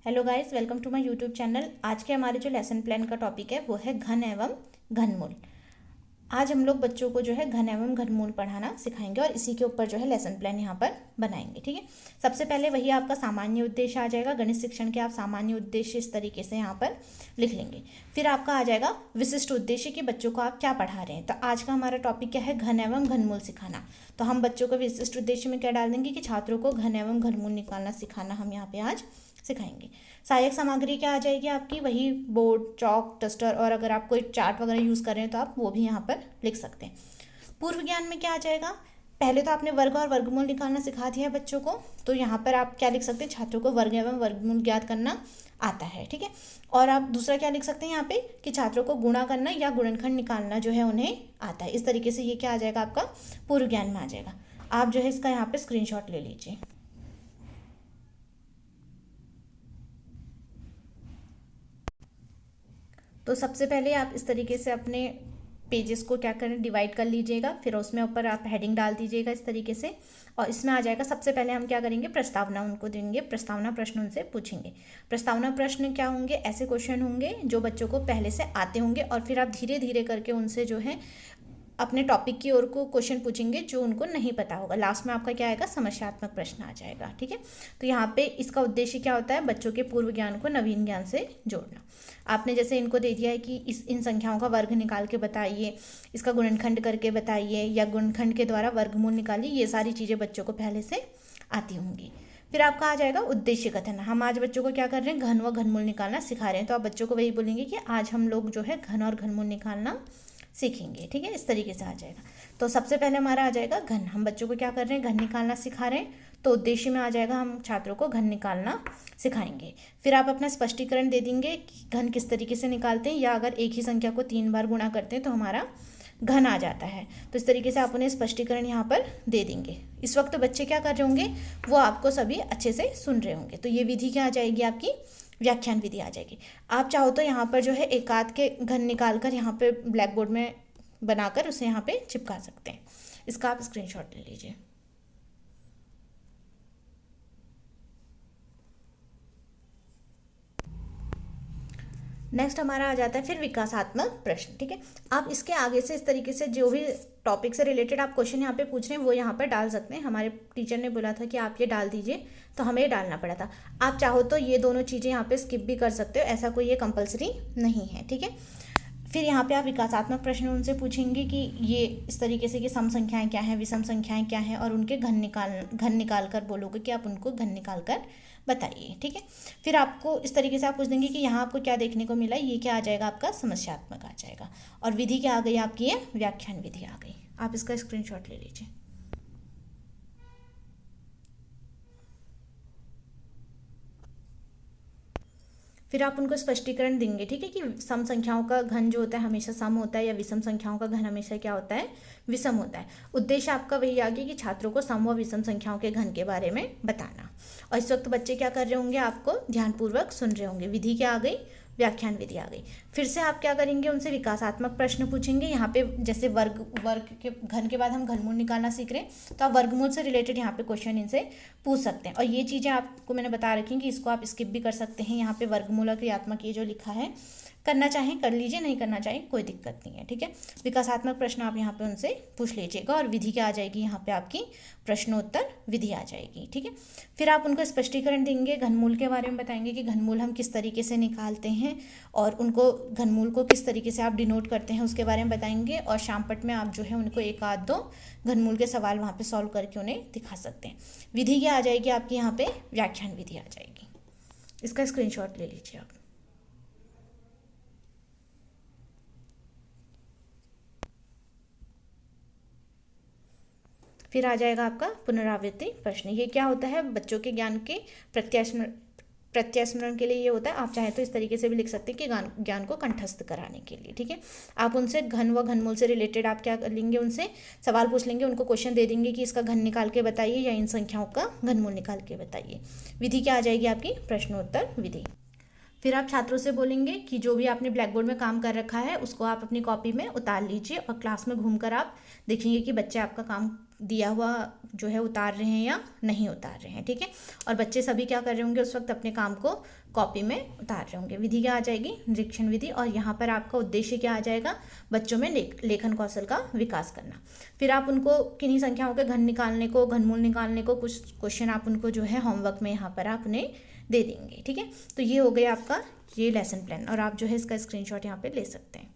Hello guys, welcome to my YouTube channel. आज के हमारे जो लेसन प्लान का टॉपिक है वो है घन एवं घनमूल। आज हम लोग बच्चों को जो है घन एवं घनमूल पढ़ाना सिखाएंगे और इसी के ऊपर जो है लेसन प्लान यहाँ पर बनाएंगे। ठीक है, सबसे पहले वही आपका सामान्य उद्देश्य आ जाएगा। गणित शिक्षण के आप सामान्य उद्देश्य इस तरीके से यहाँ पर लिख लेंगे। फिर आपका आ जाएगा विशिष्ट उद्देश्य कि बच्चों को आप क्या पढ़ा रहे हैं। तो आज का हमारा टॉपिक क्या है? घन एवं घनमूल सिखाना। तो हम बच्चों को विशिष्ट उद्देश्य में क्या डाल देंगे कि छात्रों को घन एवं घनमूल निकालना सिखाना हम यहाँ पे आज सिखाएंगे। सहायक सामग्री क्या आ जाएगी आपकी? वही बोर्ड, चौक, डस्टर, और अगर आप कोई चार्ट वगैरह यूज़ कर रहे हैं तो आप वो भी यहाँ पर लिख सकते हैं। पूर्व ज्ञान में क्या आ जाएगा? पहले तो आपने वर्ग और वर्गमूल निकालना सिखा दिया है बच्चों को, तो यहाँ पर आप क्या लिख सकते हैं? छात्रों को वर्ग एवं वर्गमूल ज्ञात करना आता है। ठीक है, और आप दूसरा क्या लिख सकते हैं यहाँ पे कि छात्रों को गुणा करना या गुणनखंड निकालना जो है उन्हें आता है। इस तरीके से ये क्या आ जाएगा? आपका पूर्व ज्ञान में आ जाएगा। आप जो है इसका यहाँ पे स्क्रीनशॉट ले लीजिए। तो सबसे पहले आप इस तरीके से अपने पेजेस को क्या करें, डिवाइड कर लीजिएगा। फिर उसमें ऊपर आप हेडिंग डाल दीजिएगा इस तरीके से, और इसमें आ जाएगा सबसे पहले हम क्या करेंगे, प्रस्तावना उनको देंगे। प्रस्तावना प्रश्न उनसे पूछेंगे। प्रस्तावना प्रश्न क्या होंगे? ऐसे क्वेश्चन होंगे जो बच्चों को पहले से आते होंगे और फिर आप धीरे धीरे करके उनसे जो है अपने टॉपिक की ओर को क्वेश्चन पूछेंगे जो उनको नहीं पता होगा। लास्ट में आपका क्या आएगा? समस्यात्मक प्रश्न आ जाएगा। ठीक है, तो यहाँ पे इसका उद्देश्य क्या होता है? बच्चों के पूर्व ज्ञान को नवीन ज्ञान से जोड़ना। आपने जैसे इनको दे दिया है कि इन संख्याओं का वर्ग निकाल के बताइए, इसका गुणनखंड करके बताइए, या गुणनखंड के द्वारा वर्गमूल निकालिए। ये सारी चीज़ें बच्चों को पहले से आती होंगी। फिर आपका आ जाएगा उद्देश्य कथन। हम आज बच्चों को क्या कर रहे हैं? घन व घनमूल निकालना सिखा रहे हैं। तो आप बच्चों को वही बोलेंगे कि आज हम लोग जो है घन और घनमूल निकालना सीखेंगे। ठीक है, इस तरीके से आ जाएगा। तो सबसे पहले हमारा आ जाएगा घन। हम बच्चों को क्या कर रहे हैं? घन निकालना सिखा रहे हैं। तो उद्देश्य में आ जाएगा हम छात्रों को घन निकालना सिखाएंगे। फिर आप अपना स्पष्टीकरण दे देंगे कि घन किस तरीके से निकालते हैं, या अगर एक ही संख्या को 3 बार गुणा करते हैं तो हमारा घन आ जाता है। तो इस तरीके से आप उन्हें स्पष्टीकरण यहाँ पर दे देंगे। इस वक्त बच्चे क्या कर रहे होंगे? वो आपको सभी अच्छे से सुन रहे होंगे। तो ये विधि क्या आ जाएगी? आपकी व्याख्यान विधि आ जाएगी। आप चाहो तो यहाँ पर जो है एक आध के घन निकाल कर यहाँ पे ब्लैक बोर्ड में बनाकर उसे यहाँ पे चिपका सकते हैं। इसका आप स्क्रीनशॉट ले लीजिए। नेक्स्ट हमारा आ जाता है फिर विकासात्मक प्रश्न। ठीक है, आप इसके आगे से इस तरीके से जो भी टॉपिक से रिलेटेड आप क्वेश्चन यहाँ पे पूछ रहे हैं वो यहाँ पर डाल सकते हैं। हमारे टीचर ने बोला था कि आप ये डाल दीजिए, तो हमें ये डालना पड़ा था। आप चाहो तो ये दोनों चीज़ें यहाँ पे स्किप भी कर सकते हो, ऐसा कोई ये कंपलसरी नहीं है। ठीक है, फिर यहाँ पे आप विकासात्मक प्रश्न उनसे पूछेंगे कि ये इस तरीके से कि सम संख्याएं क्या हैं, विषम संख्याएं क्या हैं, और उनके घन निकाल कर बोलोगे कि आप उनको घन निकाल कर बताइए। ठीक है, फिर आपको इस तरीके से आप पूछ देंगे कि यहाँ आपको क्या देखने को मिला। ये क्या आ जाएगा? आपका समस्यात्मक आ जाएगा। और विधि क्या आ गई आपकी? ये व्याख्यान विधि आ गई। आप इसका स्क्रीनशॉट ले लीजिए। फिर आप उनको स्पष्टीकरण देंगे। ठीक है, कि सम संख्याओं का घन जो होता है हमेशा सम होता है, या विषम संख्याओं का घन हमेशा क्या होता है? विषम होता है। उद्देश्य आपका वही आ गया कि छात्रों को सम व विषम संख्याओं के घन के बारे में बताना। और इस वक्त बच्चे क्या कर रहे होंगे? आपको ध्यानपूर्वक सुन रहे होंगे। विधि क्या आ गई? व्याख्यान विधि आ गई। फिर से आप क्या करेंगे? उनसे विकासात्मक प्रश्न पूछेंगे। यहाँ पे जैसे वर्ग के घन के बाद हम घनमूल निकालना सीख रहे हैं, तो आप वर्गमूल से रिलेटेड यहाँ पे क्वेश्चन इनसे पूछ सकते हैं। और ये चीज़ें आपको मैंने बता रखी हैं कि इसको आप स्किप भी कर सकते हैं। यहाँ पे वर्गमूल और क्रियात्मक ये जो लिखा है, करना चाहें कर लीजिए, नहीं करना चाहें कोई दिक्कत नहीं है। ठीक है, विकासात्मक प्रश्न आप यहाँ पे उनसे पूछ लीजिएगा। और विधि क्या आ जाएगी? यहाँ पे आपकी प्रश्नोत्तर विधि आ जाएगी। ठीक है, फिर आप उनको स्पष्टीकरण देंगे। घनमूल के बारे में बताएंगे कि घनमूल हम किस तरीके से निकालते हैं, और उनको घनमूल को किस तरीके से आप डिनोट करते हैं उसके बारे में बताएंगे। और शामपट में आप जो है उनको एक आध दो घनमूल के सवाल वहाँ पे सॉल्व करके उन्हें दिखा सकते हैं। विधि क्या आ जाएगी आपकी? यहाँ पे व्याख्यान विधि आ जाएगी। इसका स्क्रीनशॉट ले लीजिए आप। फिर आ जाएगा आपका पुनरावृत्ति प्रश्न। ये क्या होता है? बच्चों के ज्ञान के प्रत्यास्मरण के लिए ये होता है। आप चाहे तो इस तरीके से भी लिख सकते हैं कि ज्ञान को कंठस्थ कराने के लिए। ठीक है, आप उनसे घन व घनमूल से रिलेटेड आप क्या कर लेंगे? उनसे सवाल पूछ लेंगे, उनको क्वेश्चन दे देंगे कि इसका घन निकाल के बताइए, या इन संख्याओं का घनमूल निकाल के बताइए। विधि क्या आ जाएगी आपकी? प्रश्नोत्तर विधि। फिर आप छात्रों से बोलेंगे कि जो भी आपने ब्लैक बोर्ड में काम कर रखा है उसको आप अपनी कॉपी में उतार लीजिए, और क्लास में घूमकर आप देखेंगे कि बच्चे आपका काम दिया हुआ जो है उतार रहे हैं या नहीं उतार रहे हैं, ठीक है। और बच्चे सभी क्या कर रहे होंगे उस वक्त, अपने काम को कॉपी में उतार रहे होंगे। विधि क्या आ जाएगी, निरीक्षण विधि। और यहाँ पर आपका उद्देश्य क्या आ जाएगा, बच्चों में लेखन कौशल का विकास करना। फिर आप उनको किन्हीं संख्याओं के घन निकालने को, घनमूल निकालने को कुछ क्वेश्चन आप उनको जो है होमवर्क में यहाँ पर आप उन्हें दे देंगे, ठीक है। तो ये हो गया आपका ये लेसन प्लान, और आप जो है इसका स्क्रीनशॉट यहाँ पे ले सकते हैं।